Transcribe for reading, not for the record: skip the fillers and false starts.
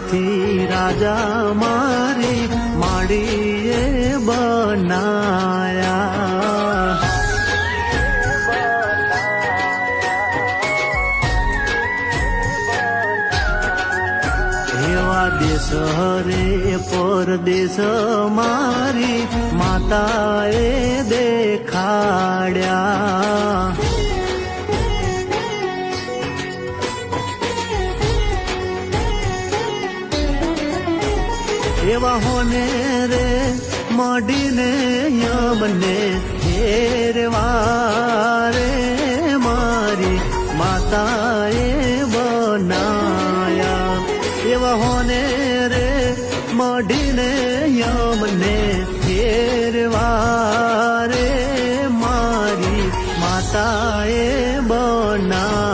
માથી રાજા મારી માડીએ બનાયા. એવા દેશ રે પરદેશ મારી માતાએ દેખાડ્યા. એવા હોને રે મડીને યમને હેરવા રે મારી માતાએ બનાયા. એવા હોને રે મડીને યમને હેરવા રે મારી માતાએ બનાયા.